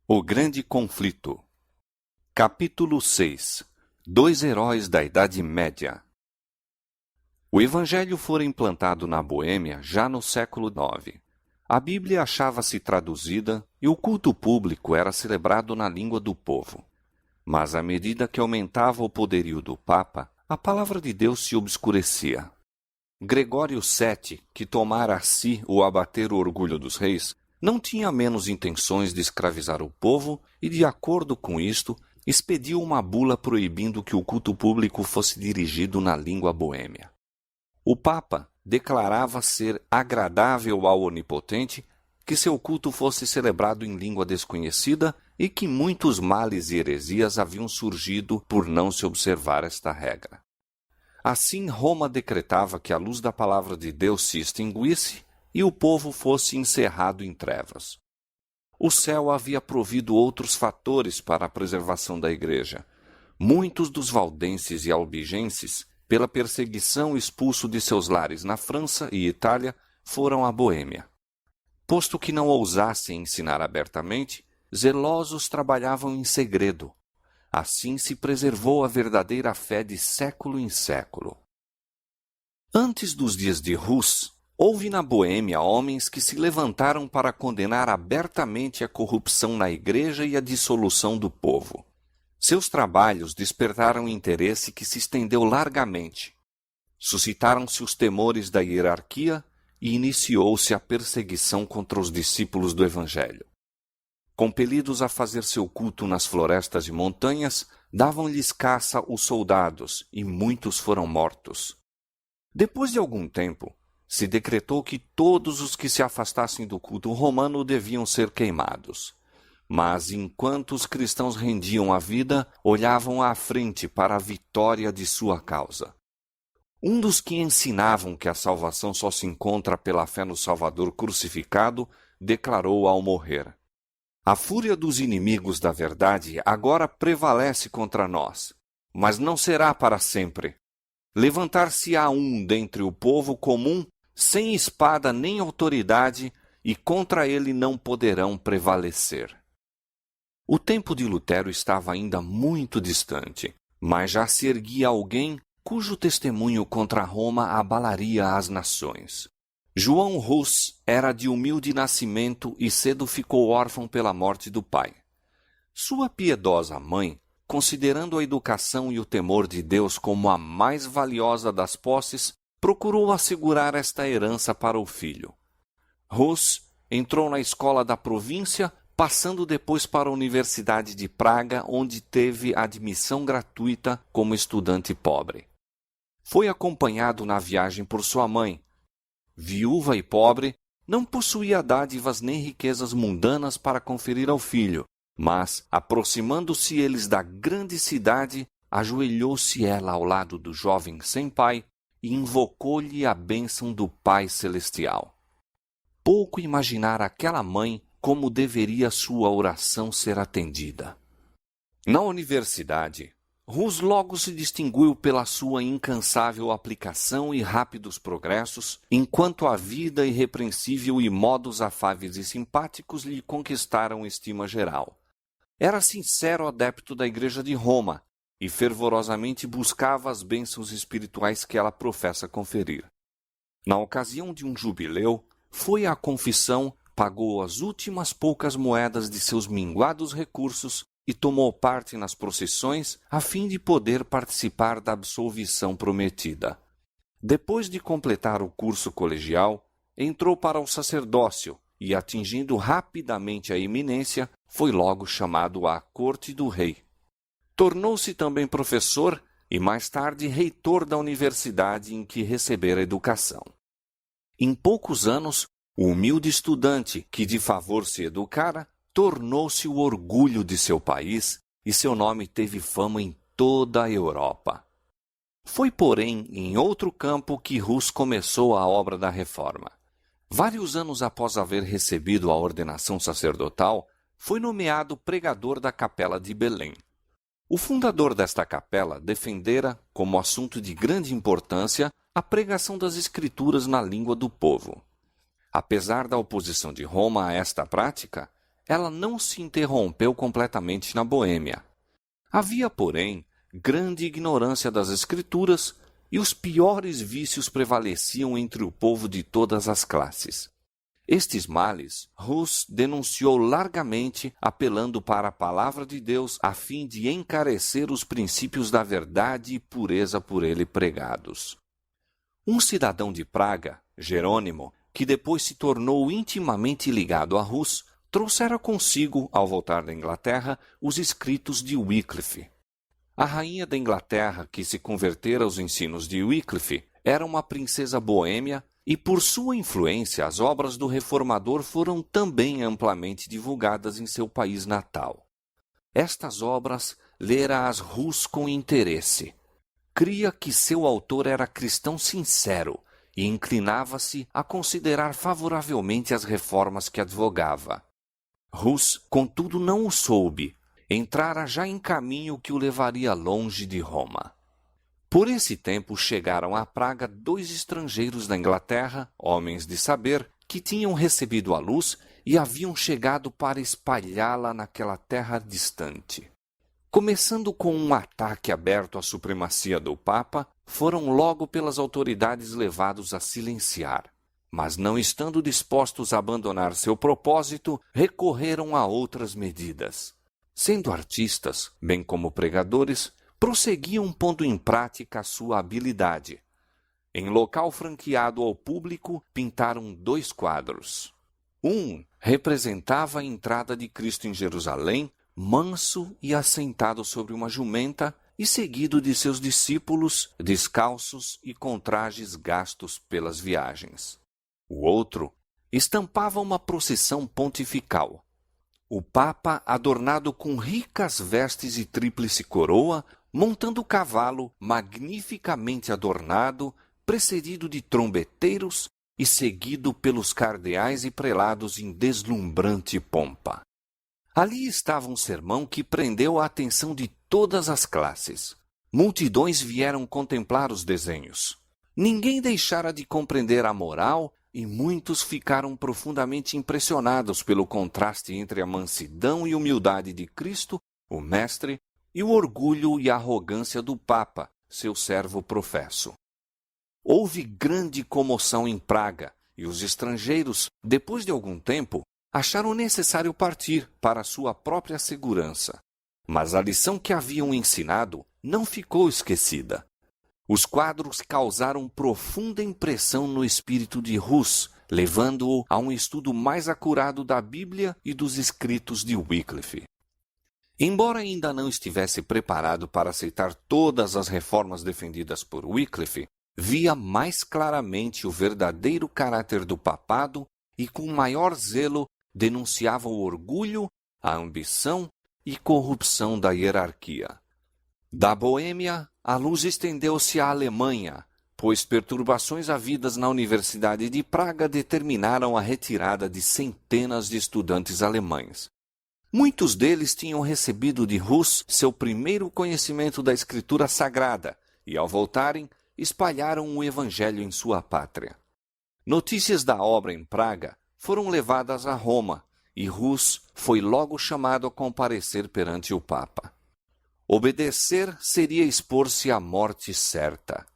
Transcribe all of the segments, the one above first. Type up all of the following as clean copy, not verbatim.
O Grande Conflito. Capítulo 6. Dois heróis da Idade Média. O Evangelho fora implantado na Boêmia já no século IX. A Bíblia achava-se traduzida e o culto público era celebrado na língua do povo. Mas à medida que aumentava o poderio do Papa, a palavra de Deus se obscurecia. Gregório VII, que tomara a si o abater o orgulho dos reis, não tinha menos intenções de escravizar o povo e, de acordo com isto, expediu uma bula proibindo que o culto público fosse dirigido na língua boêmia. O Papa declarava ser agradável ao Onipotente que seu culto fosse celebrado em língua desconhecida e que muitos males e heresias haviam surgido por não se observar esta regra. Assim, Roma decretava que a luz da palavra de Deus se extinguisse e o povo fosse encerrado em trevas. O céu havia provido outros fatores para a preservação da Igreja. Muitos dos valdenses e albigenses, pela perseguição expulso de seus lares na França e Itália, foram à Boêmia. Posto que não ousassem ensinar abertamente, zelosos trabalhavam em segredo. Assim se preservou a verdadeira fé de século em século. Antes dos dias de Hus, houve na Boêmia homens que se levantaram para condenar abertamente a corrupção na Igreja e a dissolução do povo. Seus trabalhos despertaram interesse que se estendeu largamente. Suscitaram-se os temores da hierarquia e iniciou-se a perseguição contra os discípulos do Evangelho. Compelidos a fazer seu culto nas florestas e montanhas, davam-lhes caça os soldados e muitos foram mortos. Depois de algum tempo, se decretou que todos os que se afastassem do culto romano deviam ser queimados. Mas, enquanto os cristãos rendiam a vida, olhavam à frente para a vitória de sua causa. Um dos que ensinavam que a salvação só se encontra pela fé no Salvador crucificado, declarou ao morrer: "A fúria dos inimigos da verdade agora prevalece contra nós, mas não será para sempre. Levantar-se-á um dentre o povo comum, sem espada nem autoridade, e contra ele não poderão prevalecer." O tempo de Lutero estava ainda muito distante, mas já se erguia alguém cujo testemunho contra Roma abalaria as nações. João Hus era de humilde nascimento e cedo ficou órfão pela morte do pai. Sua piedosa mãe, considerando a educação e o temor de Deus como a mais valiosa das posses, procurou assegurar esta herança para o filho. Hus entrou na escola da província, passando depois para a Universidade de Praga, onde teve admissão gratuita como estudante pobre. Foi acompanhado na viagem por sua mãe. Viúva e pobre, não possuía dádivas nem riquezas mundanas para conferir ao filho, mas, aproximando-se eles da grande cidade, ajoelhou-se ela ao lado do jovem sem pai e invocou-lhe a bênção do Pai Celestial. Pouco imaginara aquela mãe como deveria sua oração ser atendida. Na universidade, Hus logo se distinguiu pela sua incansável aplicação e rápidos progressos, enquanto a vida irrepreensível e modos afáveis e simpáticos lhe conquistaram estima geral. Era sincero adepto da Igreja de Roma e fervorosamente buscava as bênçãos espirituais que ela professa conferir. Na ocasião de um jubileu, foi à confissão, pagou as últimas poucas moedas de seus minguados recursos e tomou parte nas procissões a fim de poder participar da absolvição prometida. Depois de completar o curso colegial, entrou para o sacerdócio e, atingindo rapidamente a eminência, foi logo chamado à corte do rei. Tornou-se também professor e, mais tarde, reitor da universidade em que recebera educação. Em poucos anos, o humilde estudante que de favor se educara tornou-se o orgulho de seu país e seu nome teve fama em toda a Europa. Foi, porém, em outro campo que Hus começou a obra da reforma. Vários anos após haver recebido a ordenação sacerdotal, foi nomeado pregador da Capela de Belém. O fundador desta capela defendera, como assunto de grande importância, a pregação das Escrituras na língua do povo. Apesar da oposição de Roma a esta prática, ela não se interrompeu completamente na Boêmia. Havia, porém, grande ignorância das Escrituras e os piores vícios prevaleciam entre o povo de todas as classes. Estes males, Hus denunciou largamente, apelando para a palavra de Deus a fim de encarecer os princípios da verdade e pureza por ele pregados. Um cidadão de Praga, Jerônimo, que depois se tornou intimamente ligado a Hus, trouxera consigo, ao voltar da Inglaterra, os escritos de Wycliffe. A rainha da Inglaterra, que se convertera aos ensinos de Wycliffe, era uma princesa boêmia e, por sua influência, as obras do reformador foram também amplamente divulgadas em seu país natal. Estas obras lera-as Hus com interesse. Cria que seu autor era cristão sincero e inclinava-se a considerar favoravelmente as reformas que advogava. Hus, contudo, não o soube. Entrara já em caminho que o levaria longe de Roma. Por esse tempo chegaram a Praga 2 estrangeiros da Inglaterra, homens de saber, que tinham recebido a luz e haviam chegado para espalhá-la naquela terra distante. Começando com um ataque aberto à supremacia do Papa, foram logo pelas autoridades levados a silenciar. Mas não estando dispostos a abandonar seu propósito, recorreram a outras medidas. Sendo artistas, bem como pregadores, prosseguiam pondo em prática a sua habilidade. Em local franqueado ao público, pintaram 2 quadros. Um representava a entrada de Cristo em Jerusalém, manso e assentado sobre uma jumenta, e seguido de seus discípulos, descalços e com trajes gastos pelas viagens. O outro estampava uma procissão pontifical. O Papa, adornado com ricas vestes e tríplice coroa, montando o cavalo magnificamente adornado, precedido de trombeteiros e seguido pelos cardeais e prelados em deslumbrante pompa. Ali estava um sermão que prendeu a atenção de todas as classes. Multidões vieram contemplar os desenhos. Ninguém deixara de compreender a moral e muitos ficaram profundamente impressionados pelo contraste entre a mansidão e humildade de Cristo, o Mestre, e o orgulho e a arrogância do Papa, seu servo professo. Houve grande comoção em Praga, e os estrangeiros, depois de algum tempo, acharam necessário partir para sua própria segurança. Mas a lição que haviam ensinado não ficou esquecida. Os quadros causaram profunda impressão no espírito de Hus, levando-o a um estudo mais acurado da Bíblia e dos escritos de Wycliffe. Embora ainda não estivesse preparado para aceitar todas as reformas defendidas por Wycliffe, via mais claramente o verdadeiro caráter do papado e com maior zelo denunciava o orgulho, a ambição e corrupção da hierarquia. Da Boêmia, a luz estendeu-se à Alemanha, pois perturbações havidas na Universidade de Praga determinaram a retirada de centenas de estudantes alemães. Muitos deles tinham recebido de Hus seu primeiro conhecimento da Escritura Sagrada e, ao voltarem, espalharam o Evangelho em sua pátria. Notícias da obra em Praga foram levadas a Roma e Hus foi logo chamado a comparecer perante o Papa. Obedecer seria expor-se à morte certa.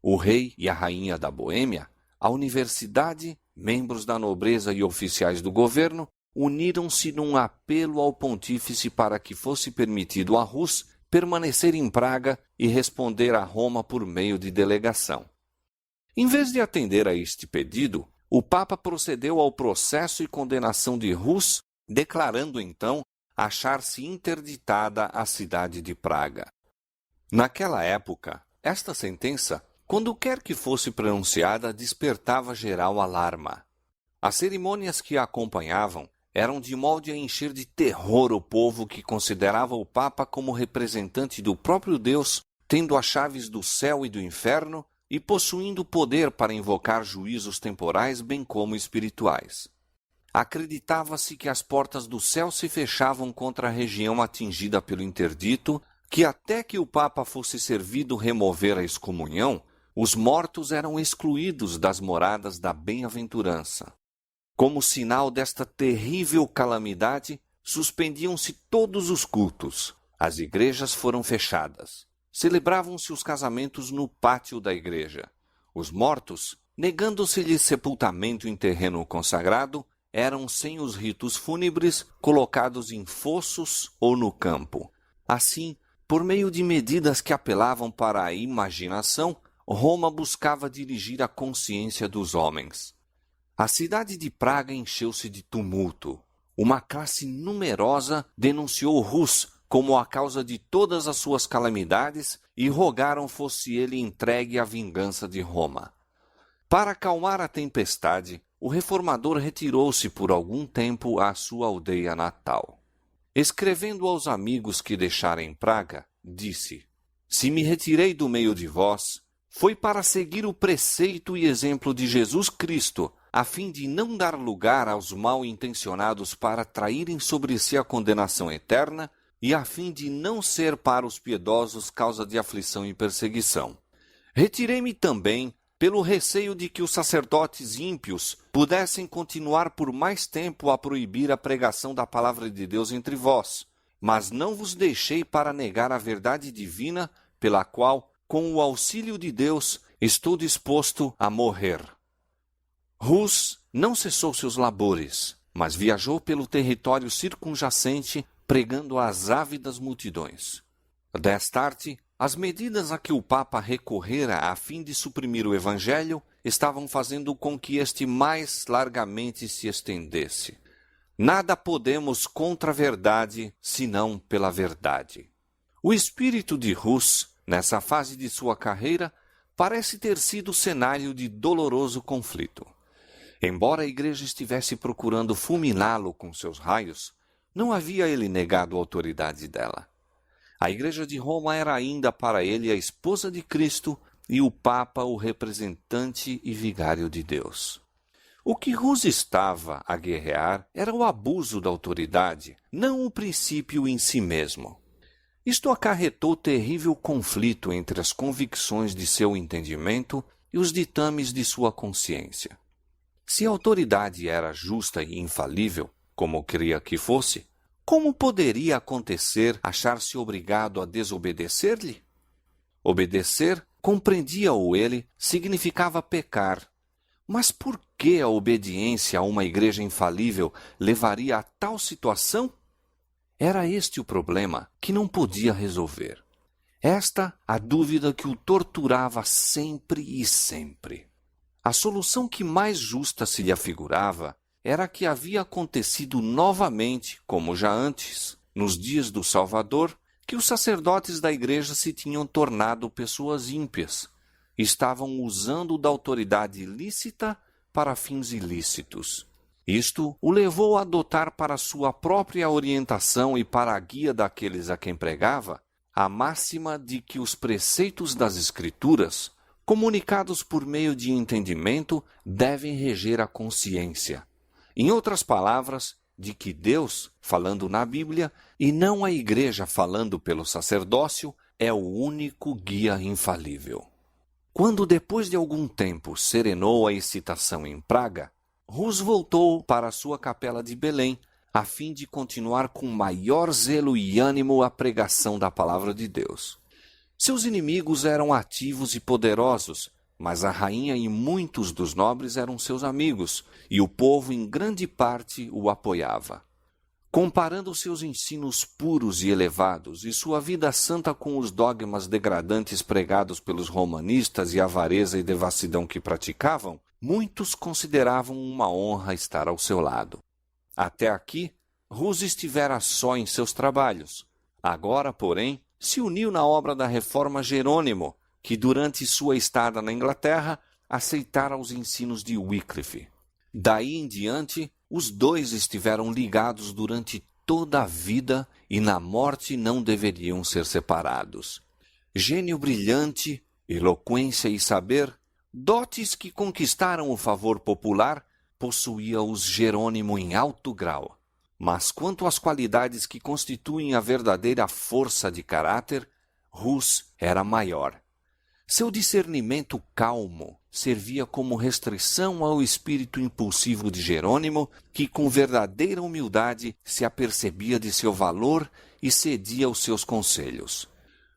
O rei e a rainha da Boêmia, a universidade, membros da nobreza e oficiais do governo, uniram-se num apelo ao pontífice para que fosse permitido a Hus permanecer em Praga e responder a Roma por meio de delegação. Em vez de atender a este pedido, o Papa procedeu ao processo e condenação de Hus, declarando então achar-se interditada a cidade de Praga. Naquela época, esta sentença, quando quer que fosse pronunciada, despertava geral alarma. As cerimônias que a acompanhavam eram de modo a encher de terror o povo que considerava o Papa como representante do próprio Deus, tendo as chaves do céu e do inferno e possuindo poder para invocar juízos temporais bem como espirituais. Acreditava-se que as portas do céu se fechavam contra a região atingida pelo interdito, que até que o Papa fosse servido remover a excomunhão, os mortos eram excluídos das moradas da bem-aventurança. Como sinal desta terrível calamidade, suspendiam-se todos os cultos. As igrejas foram fechadas. Celebravam-se os casamentos no pátio da igreja. Os mortos, negando-se-lhes sepultamento em terreno consagrado, eram, sem os ritos fúnebres, colocados em fossos ou no campo. Assim, por meio de medidas que apelavam para a imaginação, Roma buscava dirigir a consciência dos homens. A cidade de Praga encheu-se de tumulto. Uma classe numerosa denunciou Rus como a causa de todas as suas calamidades e rogaram fosse ele entregue à vingança de Roma. Para acalmar a tempestade, o reformador retirou-se por algum tempo à sua aldeia natal. Escrevendo aos amigos que deixara em Praga, disse: Se me retirei do meio de vós, foi para seguir o preceito e exemplo de Jesus Cristo, a fim de não dar lugar aos mal-intencionados para traírem sobre si a condenação eterna e a fim de não ser para os piedosos causa de aflição e perseguição. Retirei-me também pelo receio de que os sacerdotes ímpios pudessem continuar por mais tempo a proibir a pregação da palavra de Deus entre vós, mas não vos deixei para negar a verdade divina, pela qual, com o auxílio de Deus, estou disposto a morrer. Rus não cessou seus labores, mas viajou pelo território circunjacente, pregando às ávidas multidões. Destarte, as medidas a que o Papa recorrera a fim de suprimir o Evangelho estavam fazendo com que este mais largamente se estendesse. Nada podemos contra a verdade, senão pela verdade. O espírito de Rus, nessa fase de sua carreira, parece ter sido cenário de doloroso conflito. Embora a igreja estivesse procurando fulminá-lo com seus raios, não havia ele negado a autoridade dela. A igreja de Roma era ainda para ele a esposa de Cristo e o Papa o representante e vigário de Deus. O que Rus estava a guerrear era o abuso da autoridade, não o princípio em si mesmo. Isto acarretou terrível conflito entre as convicções de seu entendimento e os ditames de sua consciência. Se a autoridade era justa e infalível, como queria que fosse, como poderia acontecer achar-se obrigado a desobedecer-lhe? Obedecer, compreendia-o ele, significava pecar. Mas por que a obediência a uma igreja infalível levaria a tal situação? Era este o problema que não podia resolver. Esta a dúvida que o torturava sempre e sempre. A solução que mais justa se lhe afigurava era que havia acontecido novamente, como já antes, nos dias do Salvador, que os sacerdotes da igreja se tinham tornado pessoas ímpias, estavam usando da autoridade lícita para fins ilícitos. Isto o levou a adotar para sua própria orientação e para a guia daqueles a quem pregava a máxima de que os preceitos das Escrituras, comunicados por meio de entendimento, devem reger a consciência. Em outras palavras, de que Deus, falando na Bíblia, e não a igreja falando pelo sacerdócio, é o único guia infalível. Quando, depois de algum tempo, serenou a excitação em Praga, Rus voltou para a sua capela de Belém, a fim de continuar com maior zelo e ânimo a pregação da palavra de Deus. Seus inimigos eram ativos e poderosos, mas a rainha e muitos dos nobres eram seus amigos, e o povo em grande parte o apoiava. Comparando seus ensinos puros e elevados e sua vida santa com os dogmas degradantes pregados pelos romanistas e a avareza e devassidão que praticavam, muitos consideravam uma honra estar ao seu lado. Até aqui, Rus estivera só em seus trabalhos. Agora, porém, se uniu na obra da Reforma Jerônimo, que durante sua estada na Inglaterra aceitara os ensinos de Wycliffe. Daí em diante, os dois estiveram ligados durante toda a vida e na morte não deveriam ser separados. Gênio brilhante, eloquência e saber, dotes que conquistaram o favor popular, possuía-os Jerônimo em alto grau. Mas quanto às qualidades que constituem a verdadeira força de caráter, Rus era maior. Seu discernimento calmo servia como restrição ao espírito impulsivo de Jerônimo, que com verdadeira humildade se apercebia de seu valor e cedia aos seus conselhos.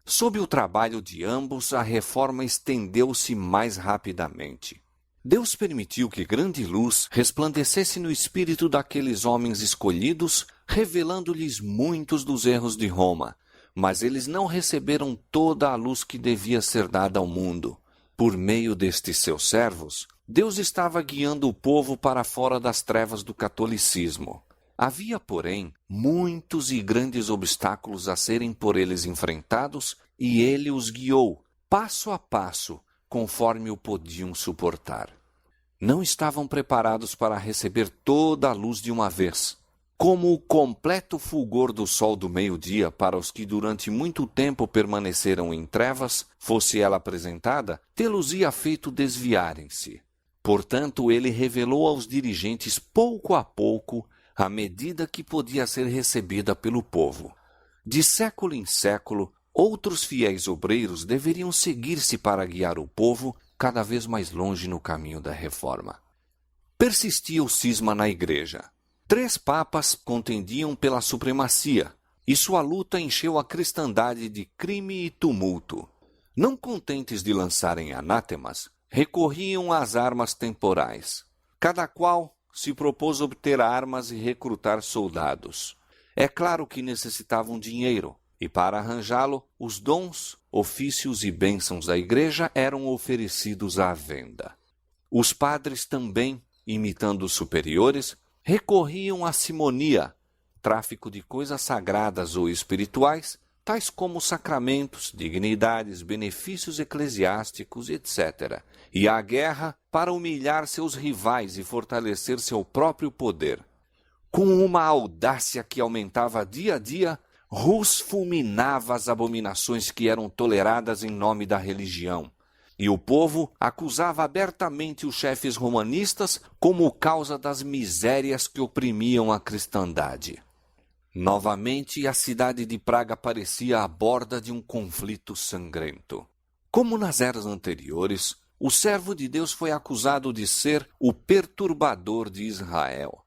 Sob o trabalho de ambos, a reforma estendeu-se mais rapidamente. Deus permitiu que grande luz resplandecesse no espírito daqueles homens escolhidos, revelando-lhes muitos dos erros de Roma, mas eles não receberam toda a luz que devia ser dada ao mundo. Por meio destes seus servos, Deus estava guiando o povo para fora das trevas do catolicismo. Havia, porém, muitos e grandes obstáculos a serem por eles enfrentados, e ele os guiou, passo a passo, conforme o podiam suportar. Não estavam preparados para receber toda a luz de uma vez. Como o completo fulgor do sol do meio-dia para os que durante muito tempo permaneceram em trevas, fosse ela apresentada, tê-los-ia feito desviarem-se. Portanto, ele revelou aos dirigentes pouco a pouco a medida que podia ser recebida pelo povo. De século em século, outros fiéis obreiros deveriam seguir-se para guiar o povo cada vez mais longe no caminho da reforma. Persistia o cisma na igreja. 3 papas contendiam pela supremacia, e sua luta encheu a cristandade de crime e tumulto. Não contentes de lançarem anátemas, recorriam às armas temporais. Cada qual se propôs obter armas e recrutar soldados. É claro que necessitavam dinheiro, e para arranjá-lo, os dons, ofícios e bênçãos da igreja eram oferecidos à venda. Os padres também, imitando os superiores, recorriam à simonia, tráfico de coisas sagradas ou espirituais, tais como sacramentos, dignidades, benefícios eclesiásticos, etc., e à guerra para humilhar seus rivais e fortalecer seu próprio poder. Com uma audácia que aumentava dia a dia, Rus fulminava as abominações que eram toleradas em nome da religião, e o povo acusava abertamente os chefes romanistas como causa das misérias que oprimiam a cristandade. Novamente, a cidade de Praga parecia à borda de um conflito sangrento. Como nas eras anteriores, o servo de Deus foi acusado de ser o perturbador de Israel.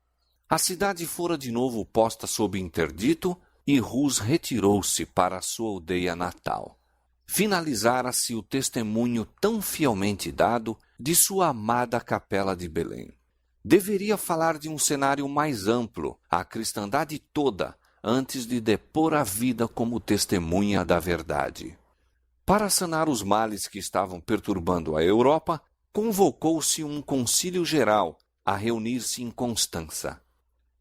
A cidade fora de novo posta sob interdito e Rus retirou-se para a sua aldeia natal. Finalizara-se o testemunho tão fielmente dado de sua amada capela de Belém. Deveria falar de um cenário mais amplo, a cristandade toda, antes de depor a vida como testemunha da verdade. Para sanar os males que estavam perturbando a Europa, convocou-se um concílio geral a reunir-se em Constança.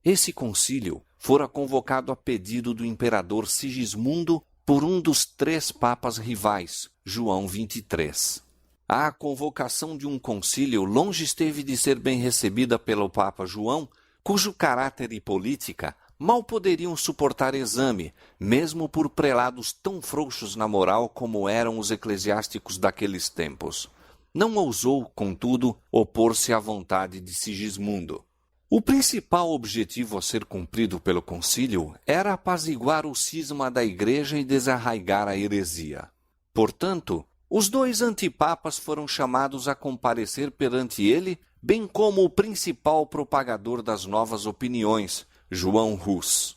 Esse concílio fora convocado a pedido do imperador Sigismundo por um dos 3 papas rivais, João XXIII. A convocação de um concílio longe esteve de ser bem recebida pelo Papa João, cujo caráter e política mal poderiam suportar exame, mesmo por prelados tão frouxos na moral como eram os eclesiásticos daqueles tempos. Não ousou, contudo, opor-se à vontade de Sigismundo. O principal objetivo a ser cumprido pelo concílio era apaziguar o cisma da igreja e desarraigar a heresia. Portanto, os 2 antipapas foram chamados a comparecer perante ele, bem como o principal propagador das novas opiniões, João Rus.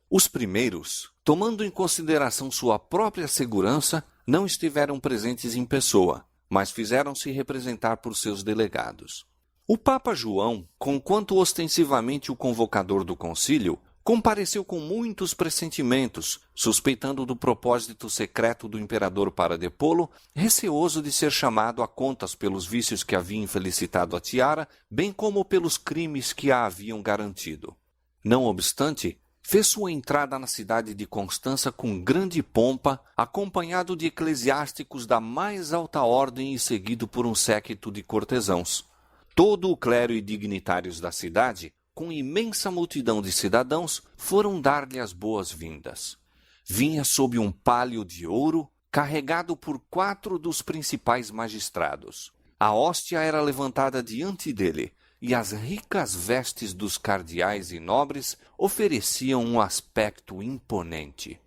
Os primeiros, tomando em consideração sua própria segurança, não estiveram presentes em pessoa, mas fizeram-se representar por seus delegados. O Papa João, conquanto ostensivamente o convocador do concílio, compareceu com muitos pressentimentos, suspeitando do propósito secreto do imperador para depô-lo, receoso de ser chamado a contas pelos vícios que havia infelicitado a tiara, bem como pelos crimes que a haviam garantido. Não obstante, fez sua entrada na cidade de Constança com grande pompa, acompanhado de eclesiásticos da mais alta ordem e seguido por um séquito de cortesãos. Todo o clero e dignitários da cidade, com imensa multidão de cidadãos, foram dar-lhe as boas-vindas. Vinha sob um pálio de ouro, carregado por 4 dos principais magistrados. A hóstia era levantada diante dele, e as ricas vestes dos cardeais e nobres ofereciam um aspecto imponente.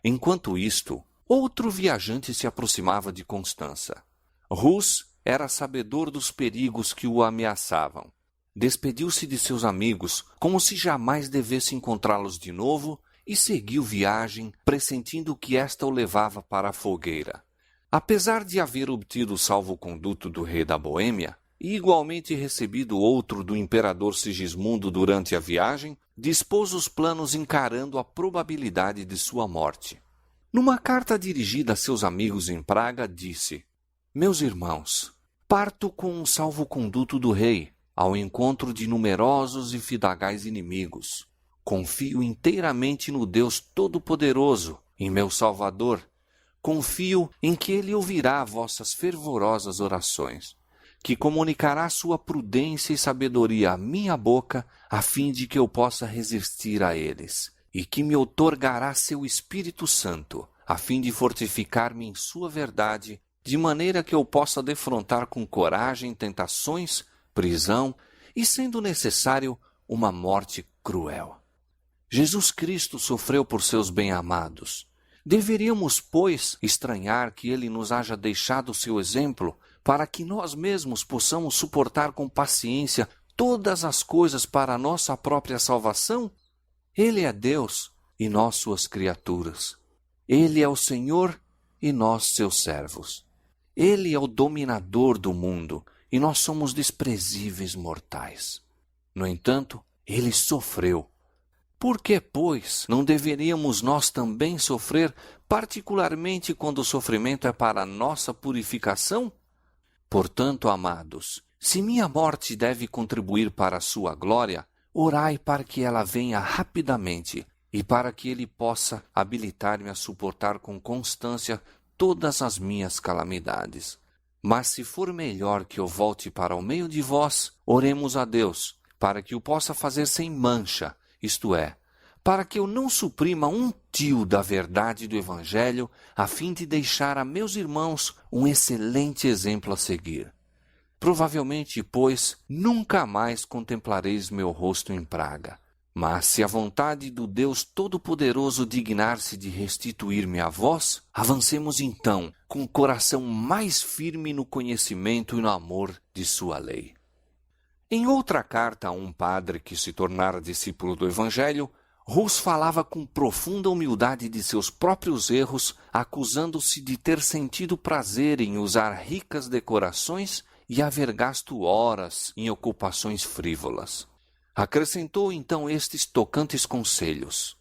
Enquanto isto, outro viajante se aproximava de Constança. Rus era sabedor dos perigos que o ameaçavam. Despediu-se de seus amigos, como se jamais devesse encontrá-los de novo, e seguiu viagem, pressentindo que esta o levava para a fogueira. Apesar de haver obtido o salvo-conduto do rei da Boêmia, e igualmente recebido outro do imperador Sigismundo durante a viagem, dispôs os planos encarando a probabilidade de sua morte. Numa carta dirigida a seus amigos em Praga, disse: Meus irmãos, parto com um salvo-conduto do rei, ao encontro de numerosos e fidagais inimigos. Confio inteiramente no Deus Todo-Poderoso, em meu Salvador. Confio em que Ele ouvirá vossas fervorosas orações, que comunicará sua prudência e sabedoria à minha boca, a fim de que eu possa resistir a eles, e que me outorgará seu Espírito Santo, a fim de fortificar-me em sua verdade, de maneira que eu possa defrontar com coragem tentações, prisão e, sendo necessário, uma morte cruel. Jesus Cristo sofreu por seus bem-amados. Deveríamos, pois, estranhar que ele nos haja deixado seu exemplo, para que nós mesmos possamos suportar com paciência todas as coisas para a nossa própria salvação? Ele é Deus e nós suas criaturas. Ele é o Senhor e nós seus servos. Ele é o dominador do mundo e nós somos desprezíveis mortais. No entanto, ele sofreu. Por que, pois, não deveríamos nós também sofrer, particularmente quando o sofrimento é para a nossa purificação? Portanto, amados, se minha morte deve contribuir para a sua glória, orai para que ela venha rapidamente e para que ele possa habilitar-me a suportar com constância todas as minhas calamidades. Mas se for melhor que eu volte para o meio de vós, oremos a Deus, para que o possa fazer sem mancha, isto é, para que eu não suprima um tio da verdade do Evangelho, a fim de deixar a meus irmãos um excelente exemplo a seguir. Provavelmente, pois, nunca mais contemplareis meu rosto em Praga. Mas se a vontade do Deus Todo-Poderoso dignar-se de restituir-me a vós, avancemos então, com o coração mais firme no conhecimento e no amor de sua lei. Em outra carta a um padre que se tornara discípulo do Evangelho, Hus falava com profunda humildade de seus próprios erros, acusando-se de ter sentido prazer em usar ricas decorações e haver gasto horas em ocupações frívolas. Acrescentou então estes tocantes conselhos: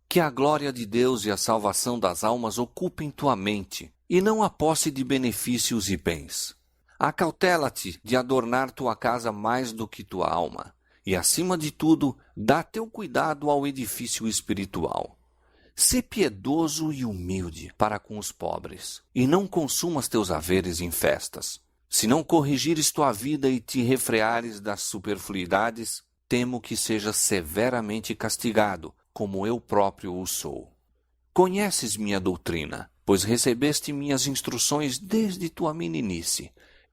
que a glória de Deus e a salvação das almas ocupem tua mente, e não a posse de benefícios e bens. Acautela-te de adornar tua casa mais do que tua alma, e, acima de tudo, dá teu cuidado ao edifício espiritual. Sê piedoso e humilde para com os pobres, e não consumas teus haveres em festas. Se não corrigires tua vida e te refreares das superfluidades, temo que sejas severamente castigado, como eu próprio o sou. Conheces minha doutrina, pois recebeste minhas instruções desde tua meninice.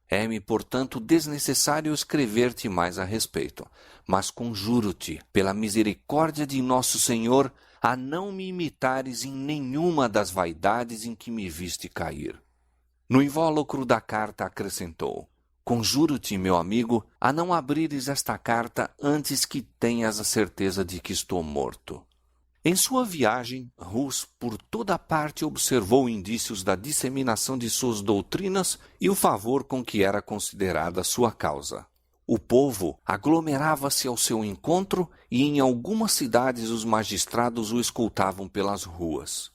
É-me, portanto, desnecessário escrever-te mais a respeito, mas conjuro-te, pela misericórdia de nosso Senhor, a não me imitares em nenhuma das vaidades em que me viste cair. No invólucro da carta acrescentou: conjuro-te, meu amigo, a não abrires esta carta antes que tenhas a certeza de que estou morto. Em sua viagem, Hus por toda parte observou indícios da disseminação de suas doutrinas e o favor com que era considerada sua causa. O povo aglomerava-se ao seu encontro e em algumas cidades os magistrados o escoltavam pelas ruas.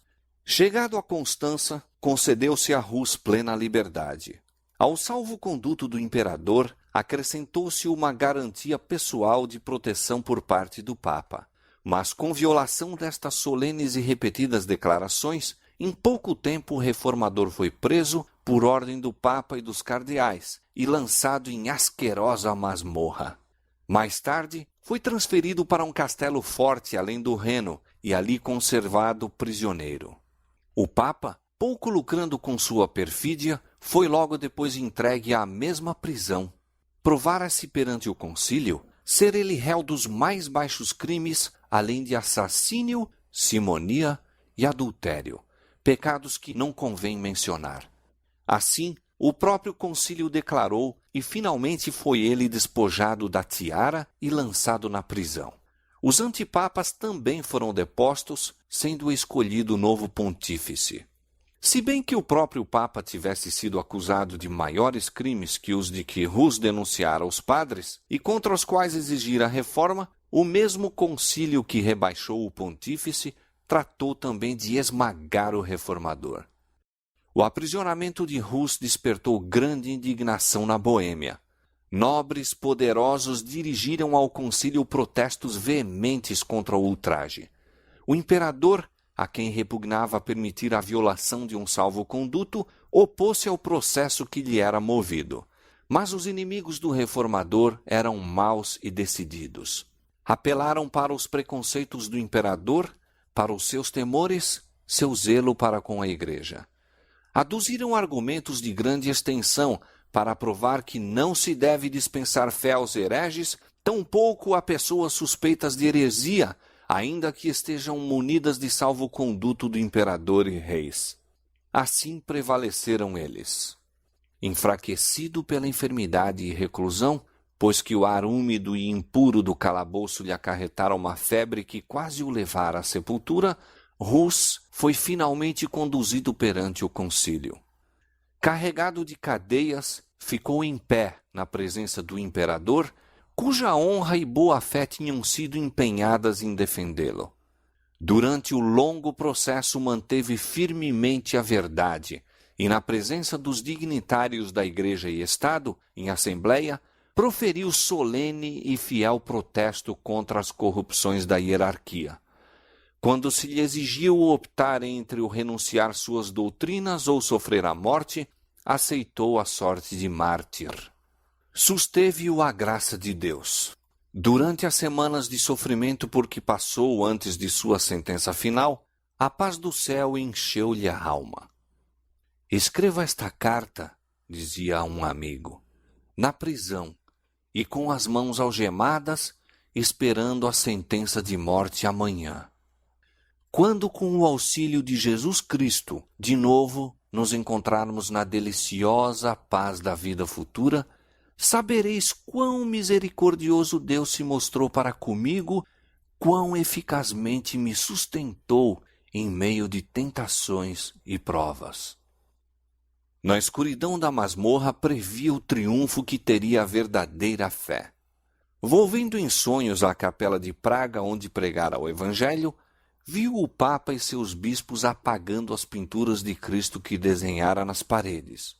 Chegado a Constança, concedeu-se a Hus plena liberdade. Ao salvo-conduto do imperador, acrescentou-se uma garantia pessoal de proteção por parte do Papa. Mas, com violação destas solenes e repetidas declarações, em pouco tempo o reformador foi preso por ordem do Papa e dos cardeais e lançado em asquerosa masmorra. Mais tarde, foi transferido para um castelo forte além do Reno e ali conservado prisioneiro. O Papa, pouco lucrando com sua perfídia, foi logo depois entregue à mesma prisão. Provara-se perante o concílio ser ele réu dos mais baixos crimes, além de assassínio, simonia e adultério, pecados que não convém mencionar. Assim, o próprio concílio declarou e finalmente foi ele despojado da tiara e lançado na prisão. Os antipapas também foram depostos, sendo escolhido novo pontífice. Se bem que o próprio Papa tivesse sido acusado de maiores crimes que os de que Hus denunciara aos padres e contra os quais exigira reforma, o mesmo concílio que rebaixou o pontífice tratou também de esmagar o reformador. O aprisionamento de Hus despertou grande indignação na Boêmia. Nobres poderosos dirigiram ao concílio protestos veementes contra o ultraje. O imperador, a quem repugnava permitir a violação de um salvo-conduto, opôs-se ao processo que lhe era movido. Mas os inimigos do reformador eram maus e decididos. Apelaram para os preconceitos do imperador, para os seus temores, seu zelo para com a Igreja. Aduziram argumentos de grande extensão para provar que não se deve dispensar fé aos hereges, tampouco a pessoas suspeitas de heresia, ainda que estejam munidas de salvo-conduto do imperador e reis. Assim prevaleceram eles. Enfraquecido pela enfermidade e reclusão, pois que o ar úmido e impuro do calabouço lhe acarretara uma febre que quase o levara à sepultura, Hus foi finalmente conduzido perante o concílio. Carregado de cadeias, ficou em pé na presença do imperador, cuja honra e boa-fé tinham sido empenhadas em defendê-lo. Durante o longo processo manteve firmemente a verdade e, na presença dos dignitários da Igreja e Estado, em assembleia, proferiu solene e fiel protesto contra as corrupções da hierarquia. Quando se lhe exigiu optar entre o renunciar suas doutrinas ou sofrer a morte, aceitou a sorte de mártir. Susteve-o a graça de Deus. Durante as semanas de sofrimento por que passou antes de sua sentença final, a paz do céu encheu-lhe a alma. Escreva esta carta, dizia a um amigo, na prisão e com as mãos algemadas, esperando a sentença de morte amanhã. Quando, com o auxílio de Jesus Cristo, de novo nos encontrarmos na deliciosa paz da vida futura, sabereis quão misericordioso Deus se mostrou para comigo, quão eficazmente me sustentou em meio de tentações e provas. Na escuridão da masmorra previa o triunfo que teria a verdadeira fé. Volvendo em sonhos à capela de Praga, onde pregara o Evangelho, viu o Papa e seus bispos apagando as pinturas de Cristo que desenhara nas paredes.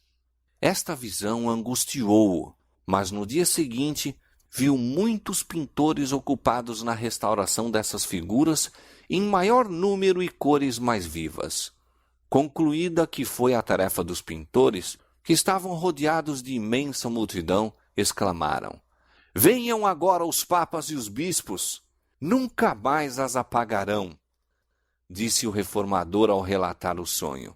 Esta visão angustiou-o, mas no dia seguinte viu muitos pintores ocupados na restauração dessas figuras em maior número e cores mais vivas. Concluída que foi a tarefa dos pintores, que estavam rodeados de imensa multidão, exclamaram: "Venham agora os papas e os bispos! Nunca mais as apagarão!" Disse o reformador ao relatar o sonho: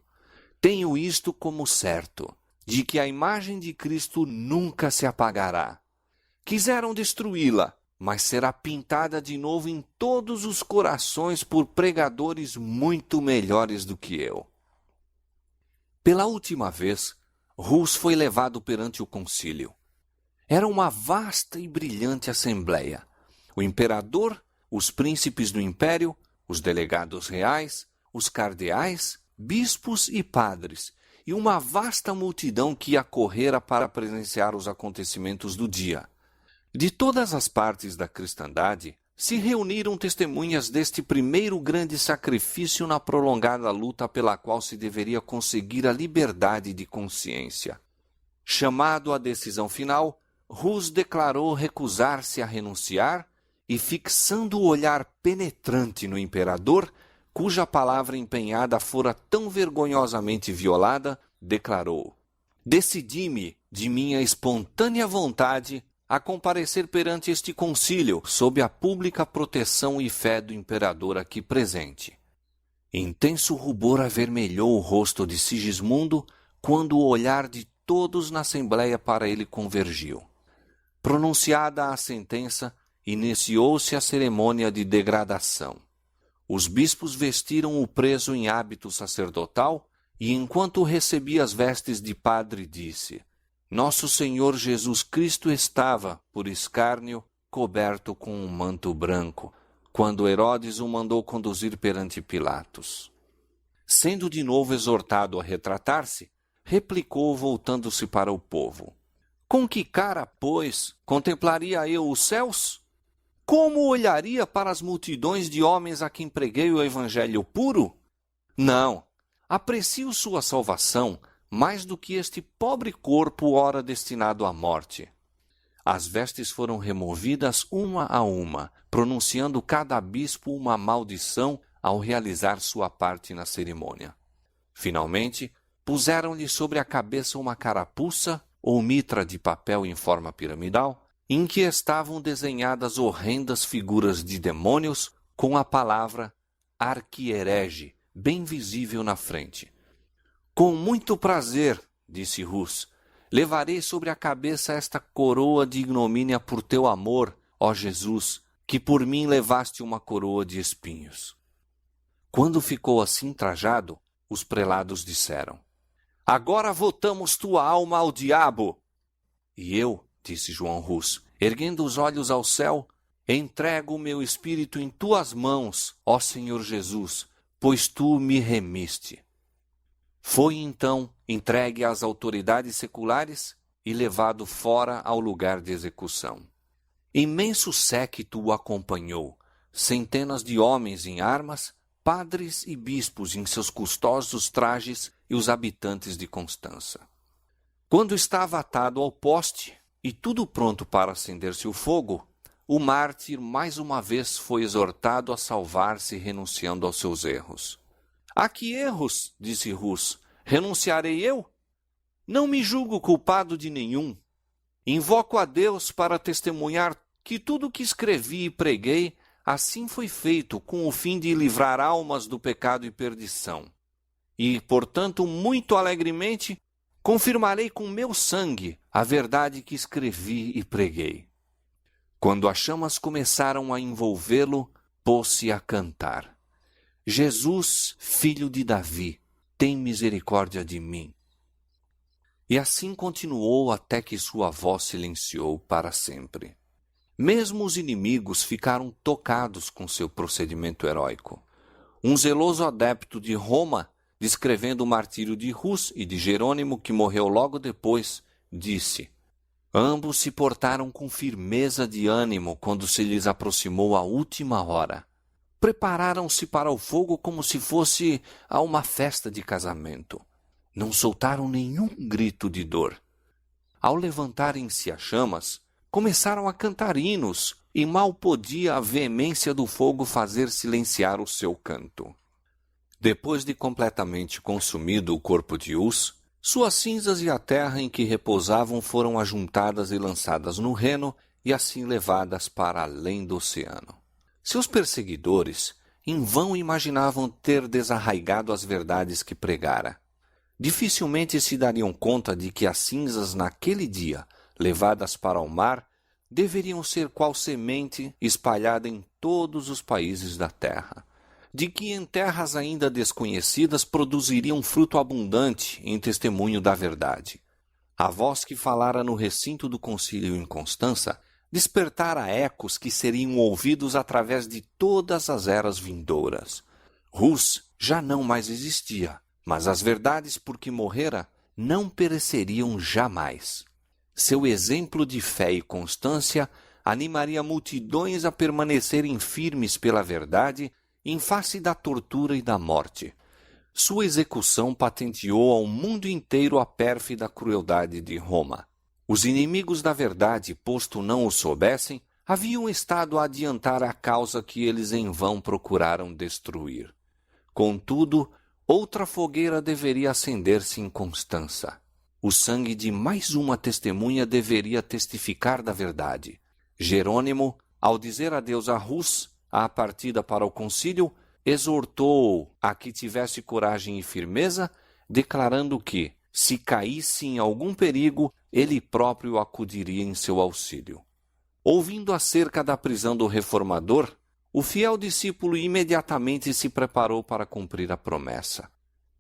"Tenho isto como certo, de que a imagem de Cristo nunca se apagará. Quiseram destruí-la, mas será pintada de novo em todos os corações por pregadores muito melhores do que eu." Pela última vez, Hus foi levado perante o concílio. Era uma vasta e brilhante assembleia. O imperador, os príncipes do império, os delegados reais, os cardeais, bispos e padres, e uma vasta multidão que acorrera para presenciar os acontecimentos do dia. De todas as partes da cristandade, se reuniram testemunhas deste primeiro grande sacrifício na prolongada luta pela qual se deveria conseguir a liberdade de consciência. Chamado à decisão final, Hus declarou recusar-se a renunciar e, fixando o olhar penetrante no imperador, cuja palavra empenhada fora tão vergonhosamente violada, declarou: "Decidi-me, de minha espontânea vontade, a comparecer perante este concílio, sob a pública proteção e fé do imperador aqui presente." Intenso rubor avermelhou o rosto de Sigismundo quando o olhar de todos na assembleia para ele convergiu. Pronunciada a sentença, iniciou-se a cerimônia de degradação. Os bispos vestiram o preso em hábito sacerdotal e enquanto recebia as vestes de padre, disse: Nosso Senhor Jesus Cristo estava, por escárnio, coberto com um manto branco, quando Herodes o mandou conduzir perante Pilatos. Sendo de novo exortado a retratar-se, replicou voltando-se para o povo: Com que cara, pois, contemplaria eu os céus? Como olharia para as multidões de homens a quem preguei o evangelho puro? Não, aprecio sua salvação mais do que este pobre corpo ora destinado à morte. As vestes foram removidas uma a uma, pronunciando cada bispo uma maldição ao realizar sua parte na cerimônia. Finalmente, puseram-lhe sobre a cabeça uma carapuça ou mitra de papel em forma piramidal, em que estavam desenhadas horrendas figuras de demônios com a palavra arquierege bem visível na frente. Com muito prazer, disse Rus, levarei sobre a cabeça esta coroa de ignomínia por teu amor, ó Jesus, que por mim levaste uma coroa de espinhos. Quando ficou assim trajado, os prelados disseram: Agora votamos tua alma ao diabo. E eu, disse João Rus, erguendo os olhos ao céu, entrego o meu espírito em tuas mãos, ó Senhor Jesus, pois tu me remiste. Foi então entregue às autoridades seculares e levado fora ao lugar de execução. Imenso séquito o acompanhou, centenas de homens em armas, padres e bispos em seus custosos trajes e os habitantes de Constança. Quando estava atado ao poste e tudo pronto para acender-se o fogo, o mártir mais uma vez foi exortado a salvar-se renunciando aos seus erros. A que erros? Disse Rus. Renunciarei eu? Não me julgo culpado de nenhum. Invoco a Deus para testemunhar que tudo o que escrevi e preguei assim foi feito com o fim de livrar almas do pecado e perdição. E, portanto, muito alegremente, confirmarei com meu sangue a verdade que escrevi e preguei. Quando as chamas começaram a envolvê-lo, pôs-se a cantar: Jesus, filho de Davi, tem misericórdia de mim. E assim continuou até que sua voz silenciou para sempre. Mesmo os inimigos ficaram tocados com seu procedimento heróico. Um zeloso adepto de Roma, descrevendo o martírio de Rus e de Jerônimo, que morreu logo depois, disse: Ambos se portaram com firmeza de ânimo quando se lhes aproximou a última hora. Prepararam-se para o fogo como se fosse a uma festa de casamento. Não soltaram nenhum grito de dor. Ao levantarem-se as chamas, começaram a cantar hinos, e mal podia a veemência do fogo fazer silenciar o seu canto. Depois de completamente consumido o corpo de Hus, suas cinzas e a terra em que repousavam foram ajuntadas e lançadas no Reno e assim levadas para além do oceano. Seus perseguidores em vão imaginavam ter desarraigado as verdades que pregara. Dificilmente se dariam conta de que as cinzas naquele dia, levadas para o mar, deveriam ser qual semente espalhada em todos os países da terra, de que em terras ainda desconhecidas produziriam fruto abundante em testemunho da verdade. A voz que falara no recinto do concílio em Constança despertara ecos que seriam ouvidos através de todas as eras vindouras. Rus já não mais existia, mas as verdades por que morrera não pereceriam jamais. Seu exemplo de fé e constância animaria multidões a permanecerem firmes pela verdade em face da tortura e da morte. Sua execução patenteou ao mundo inteiro a pérfida crueldade de Roma. Os inimigos da verdade, posto não o soubessem, haviam estado a adiantar a causa que eles em vão procuraram destruir. Contudo, outra fogueira deveria acender-se em Constança. O sangue de mais uma testemunha deveria testificar da verdade. Jerônimo, ao dizer adeus a Rus, à partida para o concílio, exortou-o a que tivesse coragem e firmeza, declarando que, se caísse em algum perigo, ele próprio acudiria em seu auxílio. Ouvindo acerca da prisão do reformador, o fiel discípulo imediatamente se preparou para cumprir a promessa.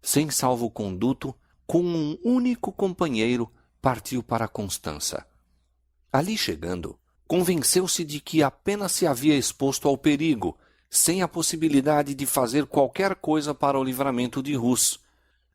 sem salvo-conduto, com um único companheiro, partiu para Constança. Ali chegando, convenceu-se de que apenas se havia exposto ao perigo, sem a possibilidade de fazer qualquer coisa para o livramento de Rus.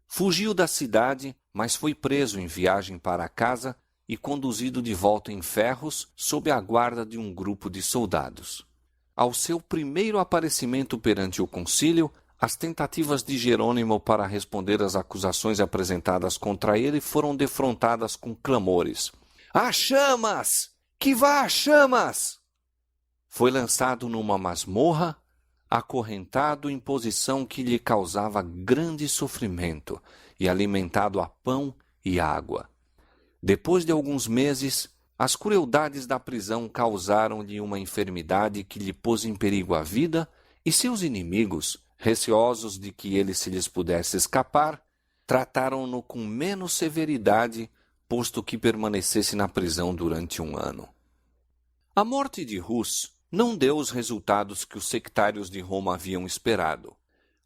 Fugiu da cidade, mas foi preso em viagem para casa e conduzido de volta em ferros sob a guarda de um grupo de soldados. Ao seu primeiro aparecimento perante o concílio, as tentativas de Jerônimo para responder às acusações apresentadas contra ele foram defrontadas com clamores. "Às chamas! Que vá às chamas!" Foi lançado numa masmorra, acorrentado em posição que lhe causava grande sofrimento e alimentado a pão e água. Depois de alguns meses, as crueldades da prisão causaram-lhe uma enfermidade que lhe pôs em perigo a vida, e seus inimigos, receosos de que ele se lhes pudesse escapar, trataram-no com menos severidade, posto que permanecesse na prisão durante 1 ano. A morte de Rus não deu os resultados que os sectários de Roma haviam esperado.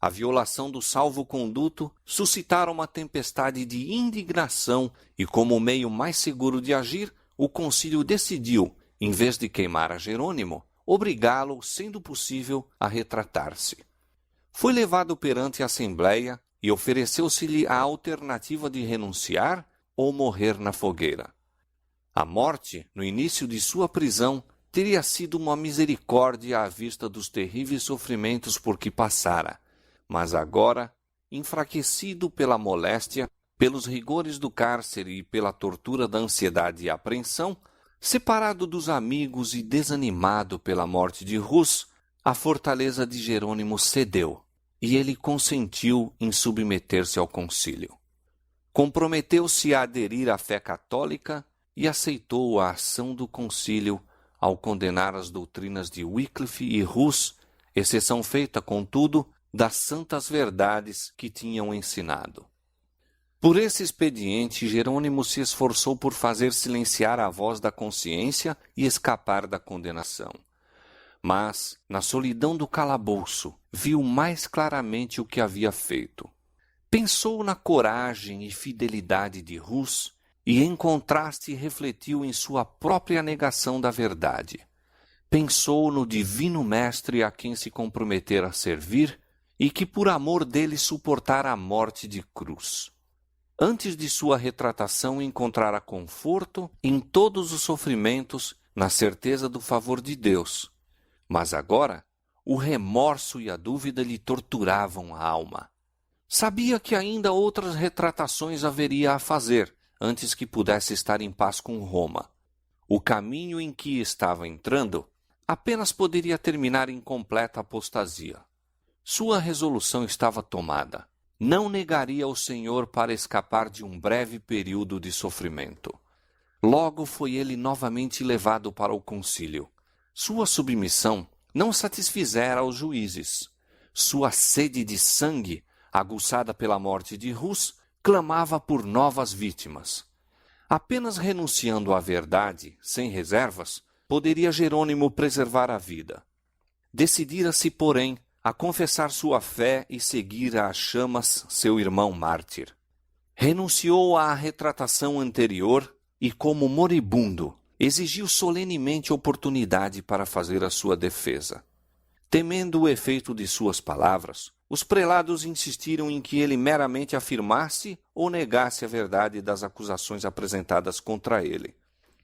A violação do salvo-conduto suscitara uma tempestade de indignação e, como meio mais seguro de agir, o concílio decidiu, em vez de queimar a Jerônimo, obrigá-lo, sendo possível, a retratar-se. Foi levado perante a Assembleia e ofereceu-se-lhe a alternativa de renunciar ou morrer na fogueira. A morte, no início de sua prisão, teria sido uma misericórdia à vista dos terríveis sofrimentos por que passara, mas agora, enfraquecido pela moléstia, pelos rigores do cárcere e pela tortura da ansiedade e apreensão, separado dos amigos e desanimado pela morte de Rus, a fortaleza de Jerônimo cedeu, e ele consentiu em submeter-se ao concílio. Comprometeu-se a aderir à fé católica e aceitou a ação do concílio ao condenar as doutrinas de Wycliffe e Rus, exceção feita, contudo, das santas verdades que tinham ensinado. Por esse expediente, Jerônimo se esforçou por fazer silenciar a voz da consciência e escapar da condenação. Mas, na solidão do calabouço, viu mais claramente o que havia feito. Pensou na coragem e fidelidade de Rus e, em contraste, refletiu em sua própria negação da verdade. Pensou no divino mestre a quem se comprometera a servir e que, por amor dele, suportara a morte de cruz. Antes de sua retratação, encontrara conforto em todos os sofrimentos, na certeza do favor de Deus. Mas agora, o remorso e a dúvida lhe torturavam a alma. Sabia que ainda outras retratações haveria a fazer, antes que pudesse estar em paz com Roma. O caminho em que estava entrando apenas poderia terminar em completa apostasia. Sua resolução estava tomada. Não negaria o Senhor para escapar de um breve período de sofrimento. Logo foi ele novamente levado para o concílio. Sua submissão não satisfizera aos juízes. Sua sede de sangue, aguçada pela morte de Rus, clamava por novas vítimas. Apenas renunciando à verdade, sem reservas, poderia Jerônimo preservar a vida. Decidira-se, porém, a confessar sua fé e seguir às chamas seu irmão mártir. Renunciou à retratação anterior e, como moribundo, exigiu solenemente oportunidade para fazer a sua defesa. Temendo o efeito de suas palavras, os prelados insistiram em que ele meramente afirmasse ou negasse a verdade das acusações apresentadas contra ele.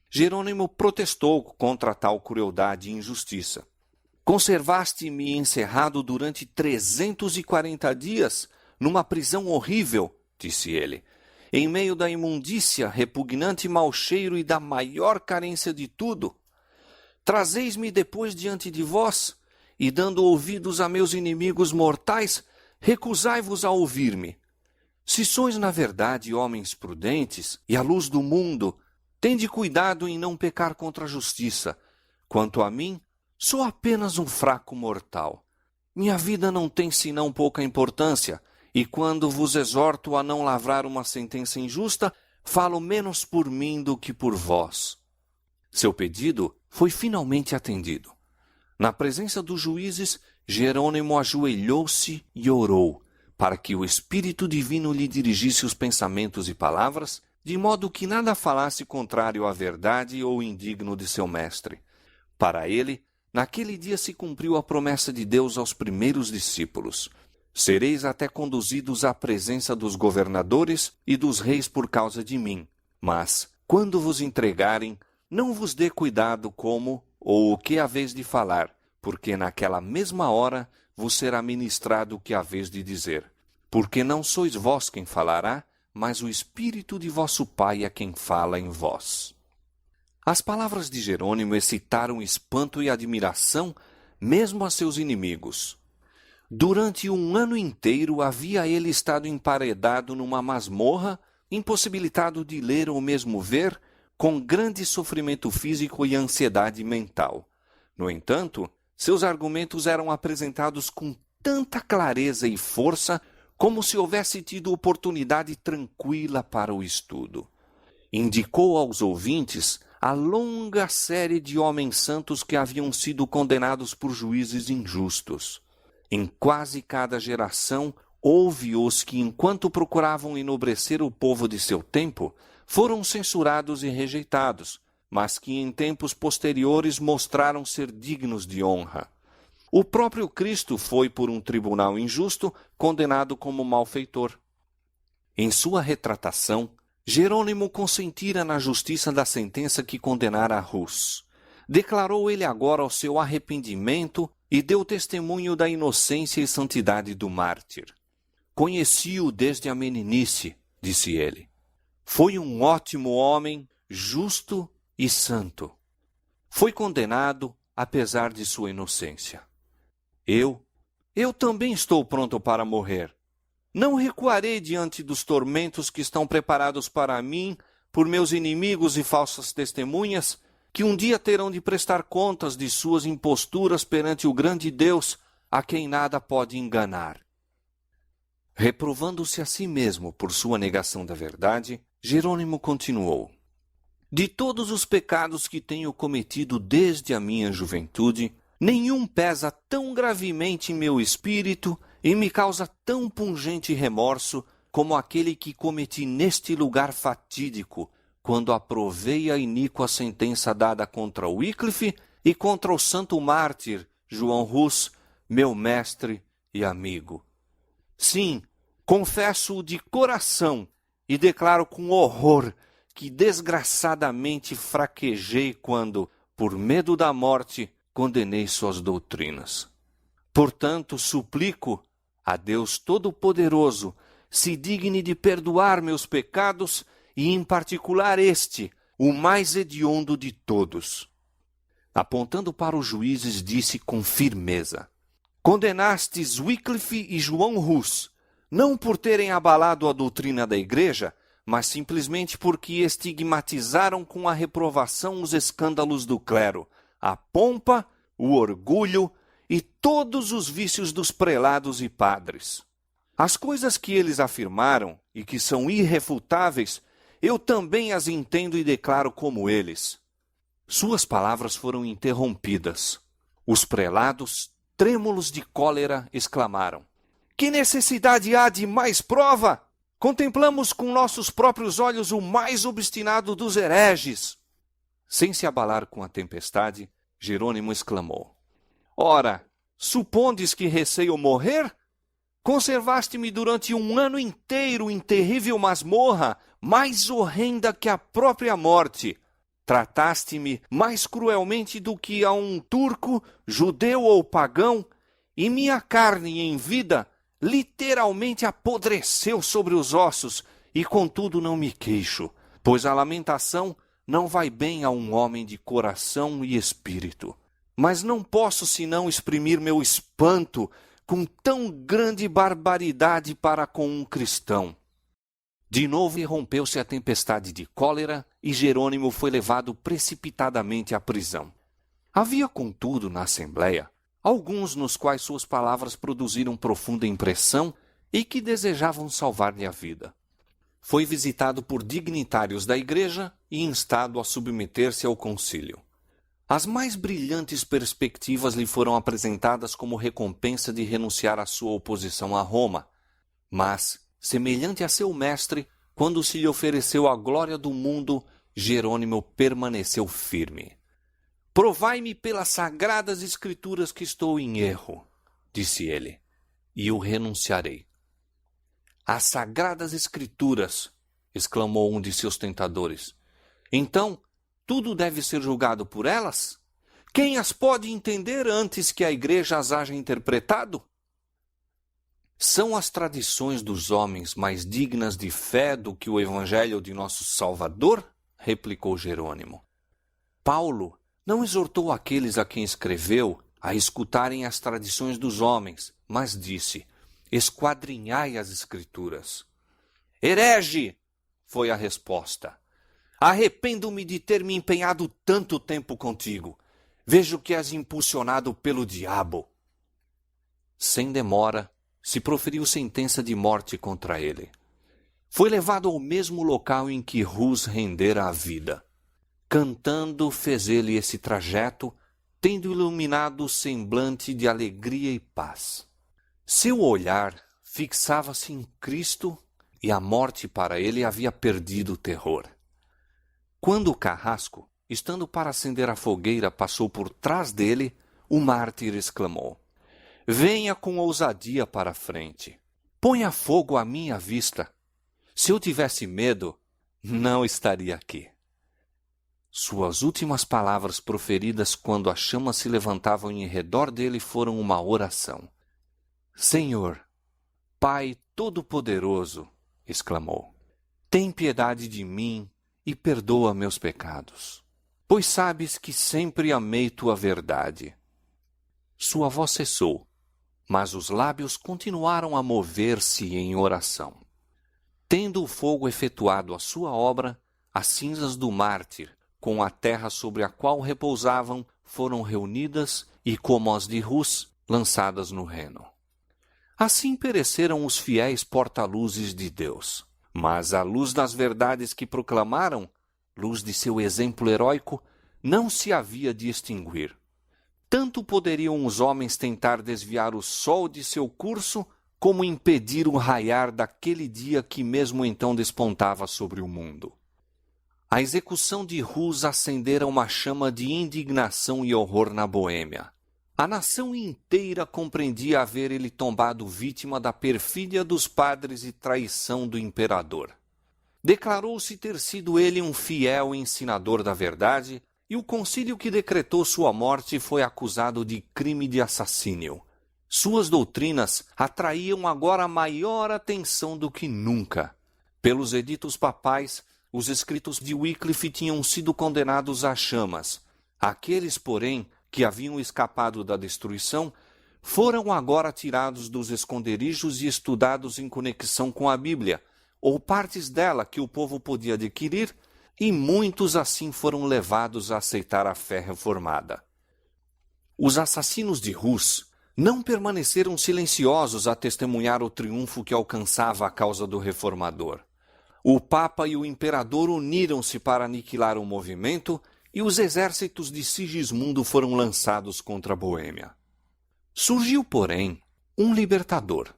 Jerônimo protestou contra tal crueldade e injustiça. Conservaste-me encerrado durante 340 dias, numa prisão horrível, disse ele, em meio da imundícia, repugnante mau cheiro e da maior carência de tudo. Trazeis-me depois diante de vós, e dando ouvidos a meus inimigos mortais, recusai-vos a ouvir-me. Se sois, na verdade, homens prudentes e à luz do mundo, tende cuidado em não pecar contra a justiça. Quanto a mim, sou apenas um fraco mortal. Minha vida não tem senão pouca importância, e quando vos exorto a não lavrar uma sentença injusta, falo menos por mim do que por vós. Seu pedido foi finalmente atendido. Na presença dos juízes, Jerônimo ajoelhou-se e orou, para que o Espírito Divino lhe dirigisse os pensamentos e palavras, de modo que nada falasse contrário à verdade ou indigno de seu mestre. Para ele, naquele dia se cumpriu a promessa de Deus aos primeiros discípulos: sereis até conduzidos à presença dos governadores e dos reis por causa de mim. Mas, quando vos entregarem, não vos dê cuidado como ou o que haveis de falar, porque naquela mesma hora vos será ministrado o que haveis de dizer. Porque não sois vós quem falará, mas o Espírito de vosso Pai é quem fala em vós. As palavras de Jerônimo excitaram espanto e admiração mesmo a seus inimigos. Durante um ano inteiro havia ele estado emparedado numa masmorra, impossibilitado de ler ou mesmo ver, com grande sofrimento físico e ansiedade mental. No entanto, seus argumentos eram apresentados com tanta clareza e força como se houvesse tido oportunidade tranquila para o estudo. Indicou aos ouvintes a longa série de homens santos que haviam sido condenados por juízes injustos. Em quase cada geração, houve os que, enquanto procuravam enobrecer o povo de seu tempo, foram censurados e rejeitados, mas que em tempos posteriores mostraram ser dignos de honra. O próprio Cristo foi, por um tribunal injusto, condenado como malfeitor. Em sua retratação, Jerônimo consentira na justiça da sentença que condenara Hus. Declarou ele agora o seu arrependimento e deu testemunho da inocência e santidade do mártir. Conheci-o desde a meninice, disse ele. Foi um ótimo homem, justo e santo. Foi condenado, apesar de sua inocência. Eu também estou pronto para morrer. Não recuarei diante dos tormentos que estão preparados para mim por meus inimigos e falsas testemunhas, que um dia terão de prestar contas de suas imposturas perante o grande Deus, a quem nada pode enganar. Reprovando-se a si mesmo por sua negação da verdade, Jerônimo continuou: de todos os pecados que tenho cometido desde a minha juventude, nenhum pesa tão gravemente em meu espírito e me causa tão pungente remorso como aquele que cometi neste lugar fatídico, quando aprovei a iníqua sentença dada contra Wycliffe e contra o santo mártir João Hus, meu mestre e amigo. Sim, confesso-o de coração e declaro com horror que desgraçadamente fraquejei quando, por medo da morte, condenei suas doutrinas. Portanto, suplico a Deus Todo-Poderoso se digne de perdoar meus pecados e, em particular, este, o mais hediondo de todos. Apontando para os juízes, disse com firmeza: condenastes Wycliffe e João Hus, não por terem abalado a doutrina da Igreja, mas simplesmente porque estigmatizaram com a reprovação os escândalos do clero, a pompa, o orgulho e todos os vícios dos prelados e padres. As coisas que eles afirmaram e que são irrefutáveis, eu também as entendo e declaro como eles. Suas palavras foram interrompidas. Os prelados, trêmulos de cólera, exclamaram: que necessidade há de mais prova? Contemplamos com nossos próprios olhos o mais obstinado dos hereges. Sem se abalar com a tempestade, Jerônimo exclamou: ora, supondes que receio morrer? Conservaste-me durante um ano inteiro em terrível masmorra, mais horrenda que a própria morte. Trataste-me mais cruelmente do que a um turco, judeu ou pagão, e minha carne em vida literalmente apodreceu sobre os ossos, e contudo não me queixo, pois a lamentação não vai bem a um homem de coração e espírito. Mas não posso senão exprimir meu espanto com tão grande barbaridade para com um cristão. De novo irrompeu-se a tempestade de cólera e Jerônimo foi levado precipitadamente à prisão. Havia, contudo, na Assembleia, alguns nos quais suas palavras produziram profunda impressão e que desejavam salvar-lhe a vida. Foi visitado por dignitários da Igreja e instado a submeter-se ao concílio. As mais brilhantes perspectivas lhe foram apresentadas como recompensa de renunciar à sua oposição a Roma. Mas, semelhante a seu mestre, quando se lhe ofereceu a glória do mundo, Jerônimo permaneceu firme. Provai-me pelas sagradas escrituras que estou em erro, disse ele, e o renunciarei. As sagradas escrituras, exclamou um de seus tentadores. Então, tudo deve ser julgado por elas? Quem as pode entender antes que a igreja as haja interpretado? São as tradições dos homens mais dignas de fé do que o evangelho de nosso Salvador? Replicou Jerônimo. Paulo não exortou aqueles a quem escreveu a escutarem as tradições dos homens, mas disse, esquadrinhai as escrituras. Herege! Foi a resposta. Arrependo-me de ter me empenhado tanto tempo contigo. Vejo que és impulsionado pelo diabo. Sem demora, se proferiu sentença de morte contra ele. Foi levado ao mesmo local em que Rus rendera a vida. Cantando fez ele esse trajeto, tendo iluminado o semblante de alegria e paz. Seu olhar fixava-se em Cristo e a morte para ele havia perdido o terror. Quando o carrasco, estando para acender a fogueira, passou por trás dele, o mártir exclamou, venha com ousadia para a frente. Ponha fogo à minha vista. Se eu tivesse medo, não estaria aqui. Suas últimas palavras proferidas quando as chamas se levantavam em redor dele foram uma oração. Senhor, Pai Todo-Poderoso, exclamou, tem piedade de mim e perdoa meus pecados, pois sabes que sempre amei tua verdade. Sua voz cessou, mas os lábios continuaram a mover-se em oração. Tendo o fogo efetuado a sua obra, as cinzas do mártir, com a terra sobre a qual repousavam, foram reunidas e, como as de Rus, lançadas no Reno. Assim pereceram os fiéis porta-luzes de Deus. Mas a luz das verdades que proclamaram, luz de seu exemplo heróico, não se havia de extinguir. Tanto poderiam os homens tentar desviar o sol de seu curso, como impedir o raiar daquele dia que mesmo então despontava sobre o mundo. A execução de Rus acendera uma chama de indignação e horror na Boêmia. A nação inteira compreendia haver ele tombado vítima da perfídia dos padres e traição do imperador. Declarou-se ter sido ele um fiel ensinador da verdade, e o concílio que decretou sua morte foi acusado de crime de assassínio. Suas doutrinas atraíam agora maior atenção do que nunca. Pelos editos papais, os escritos de Wycliffe tinham sido condenados às chamas. Aqueles, porém, que haviam escapado da destruição, foram agora tirados dos esconderijos e estudados em conexão com a Bíblia, ou partes dela que o povo podia adquirir, e muitos assim foram levados a aceitar a fé reformada. Os assassinos de Rus não permaneceram silenciosos a testemunhar o triunfo que alcançava a causa do reformador. O Papa e o Imperador uniram-se para aniquilar o movimento e os exércitos de Sigismundo foram lançados contra a Boêmia. Surgiu, porém, um libertador.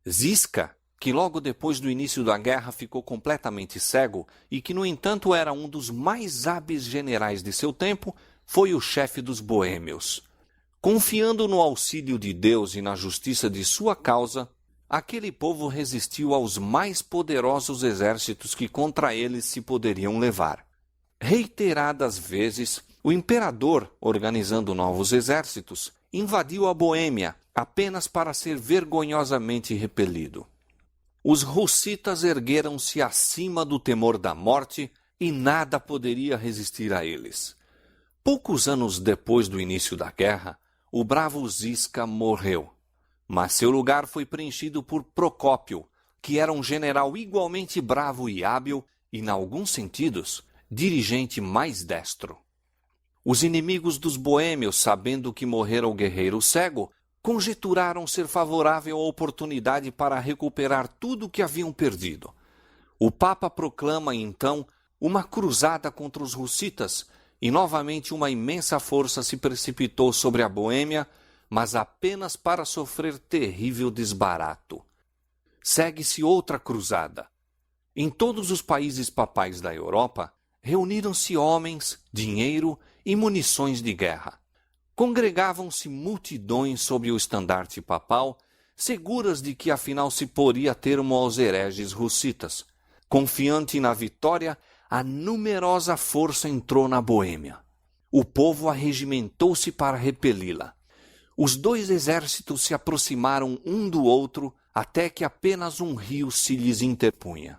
Zisca, que logo depois do início da guerra ficou completamente cego e que, no entanto, era um dos mais hábeis generais de seu tempo, foi o chefe dos boêmios. Confiando no auxílio de Deus e na justiça de sua causa, aquele povo resistiu aos mais poderosos exércitos que contra eles se poderiam levar. Reiteradas vezes, o imperador, organizando novos exércitos, invadiu a Boêmia apenas para ser vergonhosamente repelido. Os russitas ergueram-se acima do temor da morte e nada poderia resistir a eles. Poucos anos depois do início da guerra, o bravo Zisca morreu, mas seu lugar foi preenchido por Procópio, que era um general igualmente bravo e hábil e, em alguns sentidos, dirigente mais destro. Os inimigos dos boêmios, sabendo que morrera o guerreiro cego, conjeturaram ser favorável a oportunidade para recuperar tudo o que haviam perdido. O Papa proclama, então, uma cruzada contra os russitas, e novamente uma imensa força se precipitou sobre a Boêmia, mas apenas para sofrer terrível desbarato. segue-se outra cruzada. Em todos os países papais da Europa, reuniram-se homens, dinheiro e munições de guerra. Congregavam-se multidões sob o estandarte papal, seguras de que afinal se poria termo aos hereges hussitas. Confiante na vitória, a numerosa força entrou na Boêmia. O povo arregimentou-se para repeli-la. Os dois exércitos se aproximaram um do outro até que apenas um rio se lhes interpunha.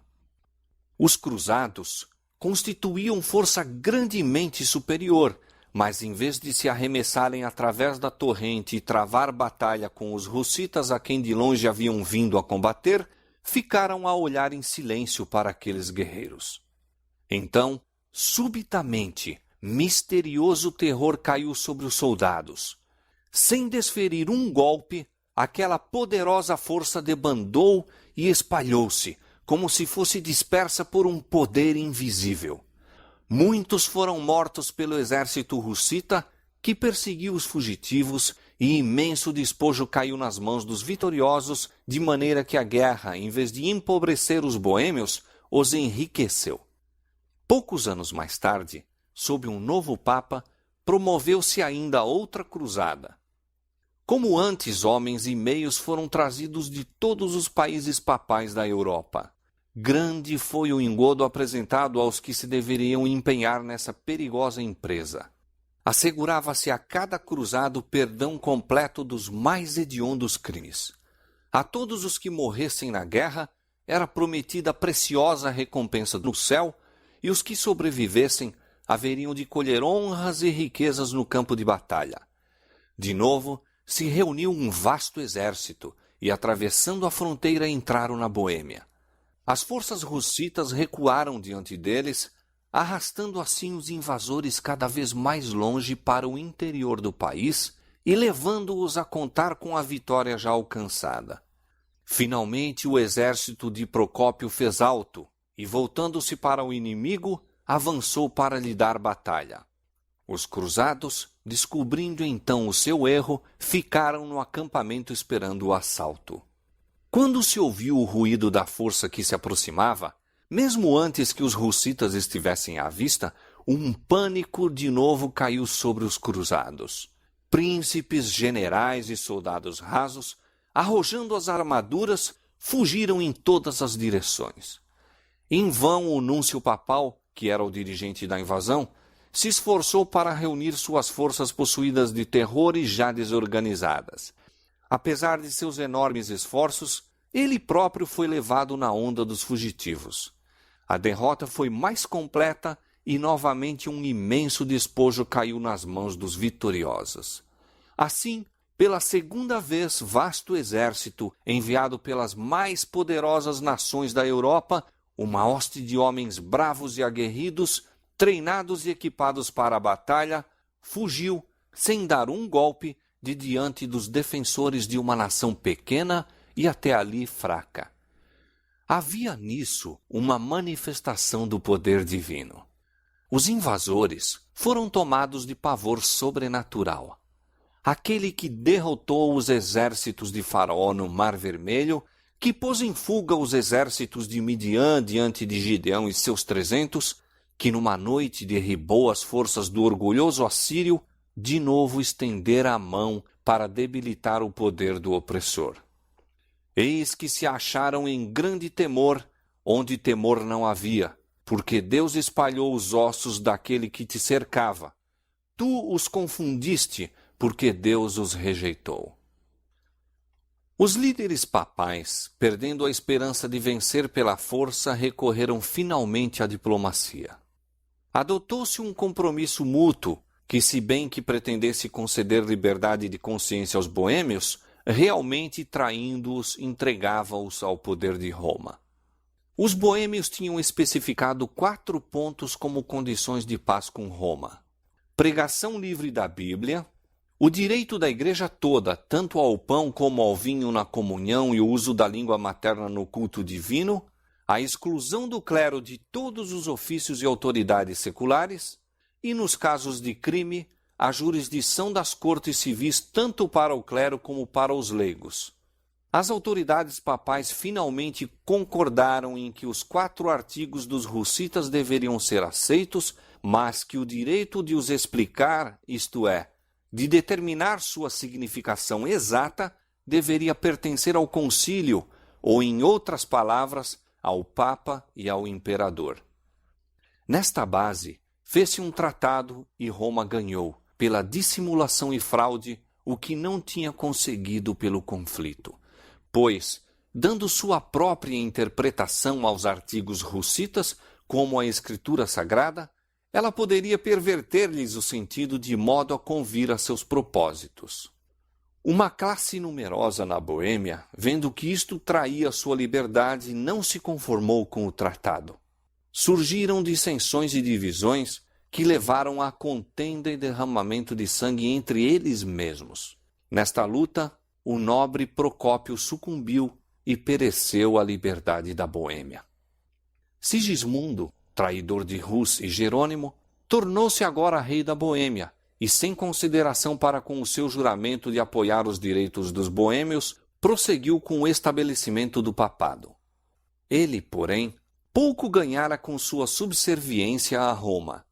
Os cruzados constituíam força grandemente superior, mas em vez de se arremessarem através da torrente e travar batalha com os hussitas a quem de longe haviam vindo a combater, ficaram a olhar em silêncio para aqueles guerreiros. Então, subitamente, misterioso terror caiu sobre os soldados. Sem desferir um golpe, aquela poderosa força debandou e espalhou-se, como se fosse dispersa por um poder invisível. Muitos foram mortos pelo exército hussita, que perseguiu os fugitivos, e imenso despojo caiu nas mãos dos vitoriosos, de maneira que a guerra, em vez de empobrecer os boêmios, os enriqueceu. Poucos anos mais tarde, sob um novo papa, promoveu-se ainda outra cruzada. Como antes, homens e meios foram trazidos de todos os países papais da Europa. Grande foi o engodo apresentado aos que se deveriam empenhar nessa perigosa empresa. Assegurava-se a cada cruzado perdão completo dos mais hediondos crimes. A todos os que morressem na guerra era prometida preciosa recompensa do céu, e os que sobrevivessem haveriam de colher honras e riquezas no campo de batalha. De novo, se reuniu um vasto exército e, atravessando a fronteira, entraram na Boêmia. As forças hussitas recuaram diante deles, arrastando assim os invasores cada vez mais longe para o interior do país e levando-os a contar com a vitória já alcançada. Finalmente o exército de Procópio fez alto e, voltando-se para o inimigo, avançou para lhe dar batalha. Os cruzados, descobrindo então o seu erro, ficaram no acampamento esperando o assalto. Quando se ouviu o ruído da força que se aproximava, mesmo antes que os hussitas estivessem à vista, um pânico de novo caiu sobre os cruzados. Príncipes, generais e soldados rasos, arrojando as armaduras, fugiram em todas as direções. Em vão o núncio papal, que era o dirigente da invasão, se esforçou para reunir suas forças possuídas de terror e já desorganizadas. Apesar de seus enormes esforços, ele próprio foi levado na onda dos fugitivos. A derrota foi mais completa e novamente um imenso despojo caiu nas mãos dos vitoriosos. Assim, pela segunda vez, vasto exército, enviado pelas mais poderosas nações da Europa, uma hoste de homens bravos e aguerridos, treinados e equipados para a batalha, fugiu, sem dar um golpe, de diante dos defensores de uma nação pequena e até ali fraca. Havia nisso uma manifestação do poder divino. Os invasores foram tomados de pavor sobrenatural. Aquele que derrotou os exércitos de Faraó no Mar Vermelho, que pôs em fuga os exércitos de Midian diante de Gideão e seus 300, que numa noite derribou as forças do orgulhoso assírio, de novo estendera a mão para debilitar o poder do opressor. Eis que se acharam em grande temor, onde temor não havia, porque Deus espalhou os ossos daquele que te cercava. Tu os confundiste, porque Deus os rejeitou. Os líderes papais, perdendo a esperança de vencer pela força, recorreram finalmente à diplomacia. Adotou-se um compromisso mútuo, que, se bem que pretendesse conceder liberdade de consciência aos boêmios, realmente traindo-os, entregava-os ao poder de Roma. Os boêmios tinham especificado 4 pontos como condições de paz com Roma: pregação livre da Bíblia, o direito da igreja toda, tanto ao pão como ao vinho na comunhão e o uso da língua materna no culto divino, a exclusão do clero de todos os ofícios e autoridades seculares, e, nos casos de crime, a jurisdição das cortes civis tanto para o clero como para os leigos. As autoridades papais finalmente concordaram em que os 4 artigos dos hussitas deveriam ser aceitos, mas que o direito de os explicar, isto é, de determinar sua significação exata, deveria pertencer ao concílio, ou, em outras palavras, ao Papa e ao Imperador. Nesta base, fez-se um tratado e Roma ganhou, pela dissimulação e fraude, o que não tinha conseguido pelo conflito. Pois, dando sua própria interpretação aos artigos hussitas, como a Escritura Sagrada, ela poderia perverter-lhes o sentido de modo a convir a seus propósitos. Uma classe numerosa na Boêmia, vendo que isto traía sua liberdade, não se conformou com o tratado. Surgiram dissensões e divisões que levaram a contenda e derramamento de sangue entre eles mesmos. Nesta luta, o nobre Procópio sucumbiu e pereceu a liberdade da Boêmia. Sigismundo, traidor de Rus e Jerônimo, tornou-se agora rei da Boêmia e, sem consideração para com o seu juramento de apoiar os direitos dos boêmios, prosseguiu com o estabelecimento do papado. Ele, porém, pouco ganhara com sua subserviência a Roma.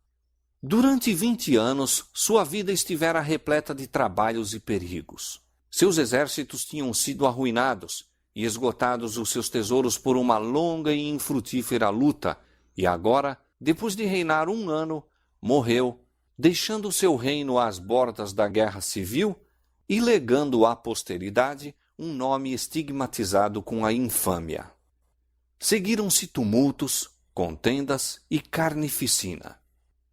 Durante 20 anos, sua vida estivera repleta de trabalhos e perigos. Seus exércitos tinham sido arruinados e esgotados os seus tesouros por uma longa e infrutífera luta, e agora, depois de reinar 1 ano, morreu, deixando seu reino às bordas da guerra civil e legando à posteridade um nome estigmatizado com a infâmia. Seguiram-se tumultos, contendas e carnificina.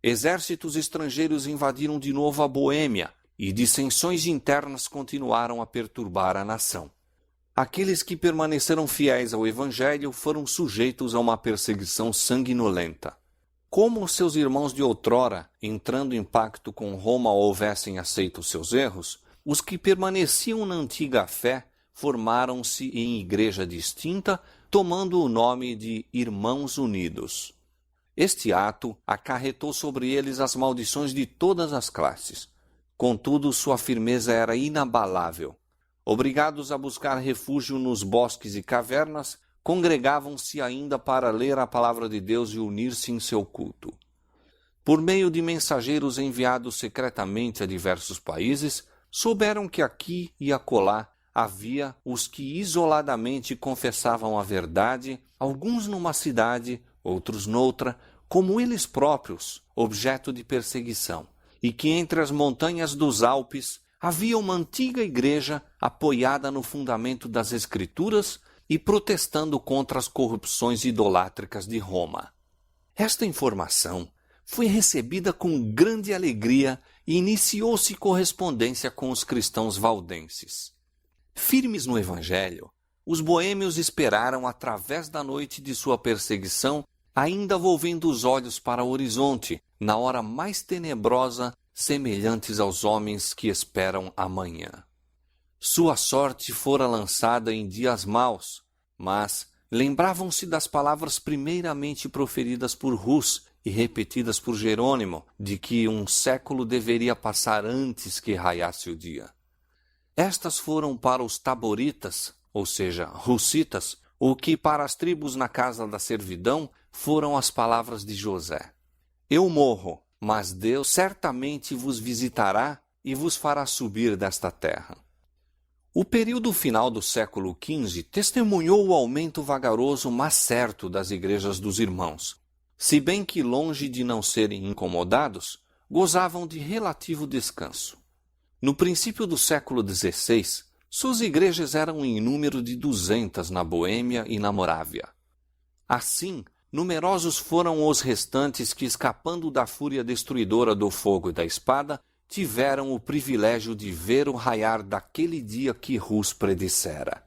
Exércitos estrangeiros invadiram de novo a Boêmia, e dissensões internas continuaram a perturbar a nação. Aqueles que permaneceram fiéis ao Evangelho foram sujeitos a uma perseguição sanguinolenta. Como seus irmãos de outrora, entrando em pacto com Roma, houvessem aceito seus erros, os que permaneciam na antiga fé formaram-se em igreja distinta, tomando o nome de Irmãos Unidos. Este ato acarretou sobre eles as maldições de todas as classes. Contudo, sua firmeza era inabalável. Obrigados a buscar refúgio nos bosques e cavernas, congregavam-se ainda para ler a palavra de Deus e unir-se em seu culto. Por meio de mensageiros enviados secretamente a diversos países, souberam que aqui e acolá havia os que isoladamente confessavam a verdade, alguns numa cidade, outros noutra, como eles próprios, objeto de perseguição, e que entre as montanhas dos Alpes havia uma antiga igreja apoiada no fundamento das Escrituras e protestando contra as corrupções idolátricas de Roma. Esta informação foi recebida com grande alegria e iniciou-se correspondência com os cristãos valdenses. Firmes no Evangelho, os boêmios esperaram através da noite de sua perseguição, ainda volvendo os olhos para o horizonte, na hora mais tenebrosa, semelhantes aos homens que esperam amanhã. Sua sorte fora lançada em dias maus, mas lembravam-se das palavras primeiramente proferidas por Rus e repetidas por Jerônimo, de que um século deveria passar antes que raiasse o dia. Estas foram para os taboritas, ou seja, hussitas, o que para as tribos na casa da servidão foram as palavras de José. Eu morro, mas Deus certamente vos visitará e vos fará subir desta terra. O período final do século XV testemunhou o aumento vagaroso, mas certo, das igrejas dos irmãos. Se bem que, longe de não serem incomodados, gozavam de relativo descanso. No princípio do século XVI, suas igrejas eram em número de 200 na Boêmia e na Morávia. Assim, numerosos foram os restantes que, escapando da fúria destruidora do fogo e da espada, tiveram o privilégio de ver o raiar daquele dia que Rus predissera.